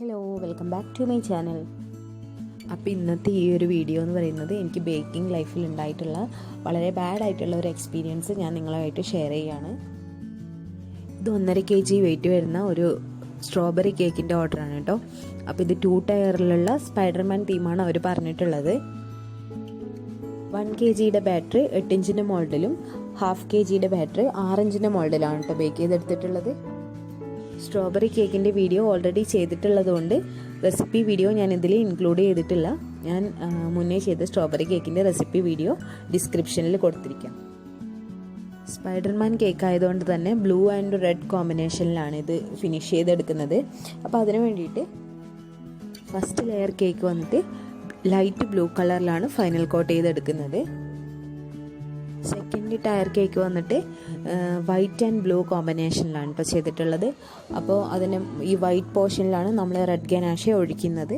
Hello, welcome back to my channel. അപ്പോൾ ഇന്നത്തെ ഈ ഒരു വീഡിയോ എന്ന് പറയുന്നത് എനിക്ക് ബേക്കിംഗ് ലൈഫിൽ ഉണ്ടായിട്ടുള്ള വളരെ ബാഡായിട്ടുള്ള ഒരു എക്സ്പീരിയൻസ് ഞാൻ നിങ്ങളുമായിട്ട് ഷെയർ ചെയ്യുകയാണ്. ഇത് 1.5 kg വെയിറ്റ് വരുന്ന ഒരു സ്ട്രോബെറി കേക്കിൻ്റെ ഓർഡറാണ് കേട്ടോ. അപ്പോൾ ഇത് 2 ടയറിലുള്ള സ്പൈഡർമാൻ തീമാണ് അവർ പറഞ്ഞിട്ടുള്ളത്. 1 kgയുടെ ബാറ്ററി 8 ഇഞ്ചിൻ്റെ മോൾഡിലും 1/2 kgയുടെ ബാറ്ററി 6 ഇഞ്ചിൻ്റെ മോൾഡിലാണ് കേട്ടോ ബേക്ക് ചെയ്തെടുത്തിട്ടുള്ളത്. സ്ട്രോബെറി കേക്കിൻ്റെ വീഡിയോ ഓൾറെഡി ചെയ്തിട്ടുള്ളതുകൊണ്ട് റെസിപ്പി വീഡിയോ ഞാൻ ഇതിൽ ഇൻക്ലൂഡ് ചെയ്തിട്ടില്ല. ഞാൻ മുന്നേ ചെയ്ത സ്ട്രോബെറി കേക്കിൻ്റെ റെസിപ്പി വീഡിയോ ഡിസ്ക്രിപ്ഷനിൽ കൊടുത്തിരിക്കാം. സ്പൈഡർമാൻ കേക്ക് ആയതുകൊണ്ട് തന്നെ ബ്ലൂ ആൻഡ് റെഡ് കോമ്പിനേഷനിലാണ് ഇത് ഫിനിഷ് ചെയ്തെടുക്കുന്നത്. അപ്പോൾ അതിന് വേണ്ടിയിട്ട് ഫസ്റ്റ് ലെയർ കേക്ക് വന്നിട്ട് ലൈറ്റ് ബ്ലൂ കളറിലാണ് ഫൈനൽ കോട്ട് ചെയ്തെടുക്കുന്നത്. സെക്കൻഡ് ടയർ കേക്ക് വന്നിട്ട് വൈറ്റ് ആൻഡ് ബ്ലൂ കോമ്പിനേഷനിലാണ് ഇപ്പോൾ ചെയ്തിട്ടുള്ളത്. അപ്പോൾ അതിന് ഈ വൈറ്റ് പോർഷനിലാണ് നമ്മൾ റെഡ് ഗനാഷ ഒഴിക്കുന്നത്.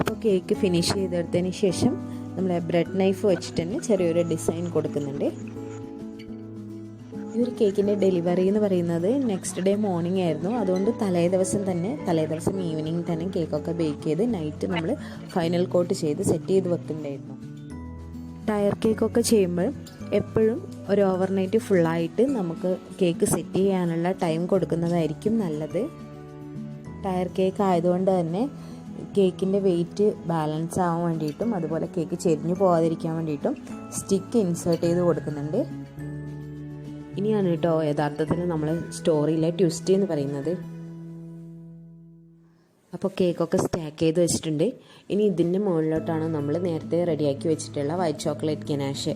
അപ്പോൾ കേക്ക് ഫിനിഷ് ചെയ്തെടുത്തതിന് ശേഷം നമ്മൾ ബ്രെഡ് നൈഫ് വെച്ചിട്ട് തന്നെ ചെറിയൊരു ഡിസൈൻ കൊടുക്കുന്നുണ്ട്. ഈ ഒരു കേക്കിൻ്റെ ഡെലിവറി എന്ന് പറയുന്നത് നെക്സ്റ്റ് ഡേ മോർണിംഗ് ആയിരുന്നു. അതുകൊണ്ട് തലേദിവസം ഈവനിങ് തന്നെ കേക്കൊക്കെ ബേക്ക് ചെയ്ത് നൈറ്റ് നമ്മൾ ഫൈനൽ കോട്ട് ചെയ്ത് സെറ്റ് ചെയ്ത് വെക്കുന്നുണ്ടായിരുന്നു. ടയർ കേക്കൊക്കെ ചെയ്യുമ്പോൾ എപ്പോഴും ഒരു ഓവർനൈറ്റ് ഫുള്ളായിട്ട് നമുക്ക് കേക്ക് സെറ്റ് ചെയ്യാനുള്ള ടൈം കൊടുക്കുന്നതായിരിക്കും നല്ലത്. ടയർ കേക്ക് ആയതുകൊണ്ട് തന്നെ കേക്കിൻ്റെ വെയിറ്റ് ബാലൻസ് ആവാൻ വേണ്ടിയിട്ടും അതുപോലെ കേക്ക് ചെരിഞ്ഞു പോകാതിരിക്കാൻ വേണ്ടിയിട്ടും സ്റ്റിക്ക് ഇൻസേർട്ട് ചെയ്ത് കൊടുക്കുന്നുണ്ട്. ഇനിയാണ് കേട്ടോ യഥാർത്ഥത്തിൽ നമ്മൾ സ്റ്റോറിയിലെ ട്വിസ്റ്റ് എന്ന് പറയുന്നത്. അപ്പോൾ കേക്കൊക്കെ സ്റ്റാക്ക് ചെയ്ത് വെച്ചിട്ടുണ്ട്. ഇനി ഇതിൻ്റെ മുകളിലോട്ടാണ് നമ്മൾ നേരത്തെ റെഡിയാക്കി വെച്ചിട്ടുള്ള white chocolate ganache,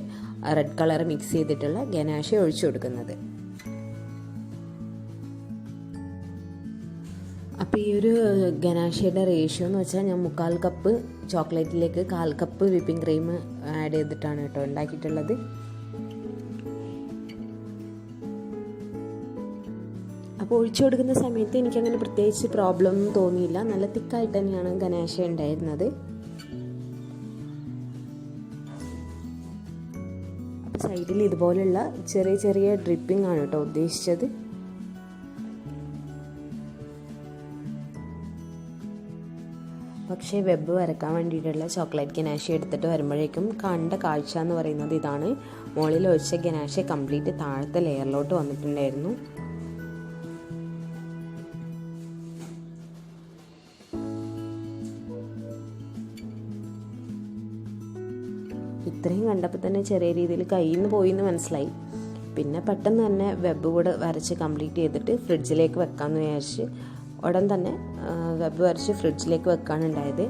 red colour mix ചെയ്തിട്ടുള്ള ഗനാഷ് ഒഴിച്ചു കൊടുക്കുന്നത്. അപ്പോൾ ഈ ഒരു ഗനാഷയുടെ റേഷ്യോ എന്ന് വെച്ചാൽ ഞാൻ 1/4 കപ്പ് ചോക്ലേറ്റിലേക്ക് 1/4 കപ്പ് വിപ്പിംഗ് ക്രീം ആഡ് ചെയ്തിട്ടാണ് കേട്ടോ ഉണ്ടാക്കിയിട്ടുള്ളത്. അപ്പോൾ ഒഴിച്ചു കൊടുക്കുന്ന സമയത്ത് എനിക്കങ്ങനെ പ്രത്യേകിച്ച് പ്രോബ്ലം ഒന്നും തോന്നിയില്ല. നല്ല തിക്കായിട്ട് തന്നെയാണ് ഗനാഷ ഉണ്ടായിരുന്നത്. അപ്പോൾ സൈഡിൽ ഇതുപോലുള്ള ചെറിയ ചെറിയ ഡ്രിപ്പിംഗ് ആണ് കേട്ടോ ഉദ്ദേശിച്ചത്. പക്ഷേ വെബ് വരക്കാൻ വേണ്ടിയിട്ടുള്ള ചോക്ലേറ്റ് ഗനാഷ എടുത്തിട്ട് വരുമ്പോഴേക്കും കണ്ട കാഴ്ച എന്ന് പറയുന്നത് ഇതാണ്. മുകളിൽ ഒഴിച്ച ഗനാഷ കംപ്ലീറ്റ് താഴത്തെ ലെയറിലോട്ട് വന്നിട്ടുണ്ടായിരുന്നു. ഇത്രയും കണ്ടപ്പോൾ തന്നെ ചെറിയ രീതിയിൽ കയ്യിൽ നിന്ന് പോയി എന്ന് മനസ്സിലായി. പിന്നെ പെട്ടെന്ന് തന്നെ വെബ് കൂടെ വരച്ച് കംപ്ലീറ്റ് ചെയ്തിട്ട് ഫ്രിഡ്ജിലേക്ക് വെക്കാമെന്ന് വിചാരിച്ച് ഉടൻ തന്നെ വെബ് വരച്ച് ഫ്രിഡ്ജിലേക്ക് വെക്കാനുണ്ടായത്.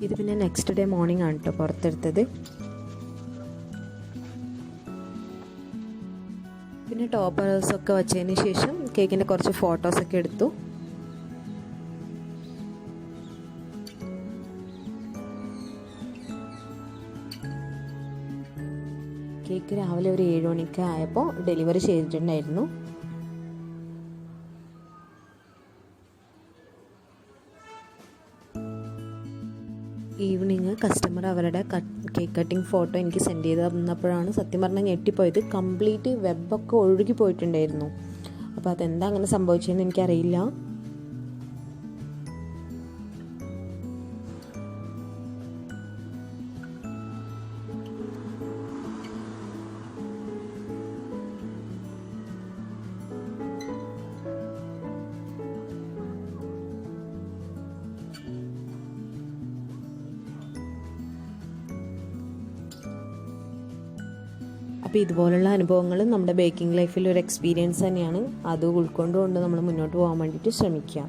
ഇത് പിന്നെ നെക്സ്റ്റ് ഡേ മോർണിംഗ് ആണ് കേട്ടോ പുറത്തെടുത്തത്. പിന്നെ ടോപ്പേഴ്സൊക്കെ വെച്ചതിന് ശേഷം കേക്കിൻ്റെ കുറച്ച് ഫോട്ടോസൊക്കെ എടുത്തു. കേക്ക് രാവിലെ ഒരു 7 മണിക്ക് ആയപ്പോൾ ഡെലിവറി ചെയ്തിട്ടുണ്ടായിരുന്നു. ഈവനിങ് കസ്റ്റമർ അവരുടെ കേക്ക് കട്ടിങ് ഫോട്ടോ എനിക്ക് സെൻഡ് ചെയ്ത് തന്നപ്പോഴാണ് സത്യം പറഞ്ഞാൽ ഞെട്ടിപ്പോയത്. കംപ്ലീറ്റ് വെബൊക്കെ ഒഴുകി പോയിട്ടുണ്ടായിരുന്നു. അപ്പോൾ അതെന്താ അങ്ങനെ സംഭവിച്ചതെന്ന് എനിക്കറിയില്ല. അപ്പോൾ ഇതുപോലുള്ള അനുഭവങ്ങൾ നമ്മുടെ ബേക്കിംഗ് ലൈഫിൽ ഒരു എക്സ്പീരിയൻസ് തന്നെയാണ്. അത് ഉൾക്കൊണ്ടുകൊണ്ട് നമ്മൾ മുന്നോട്ട് പോകാൻ വേണ്ടിയിട്ട് ശ്രമിക്കുക.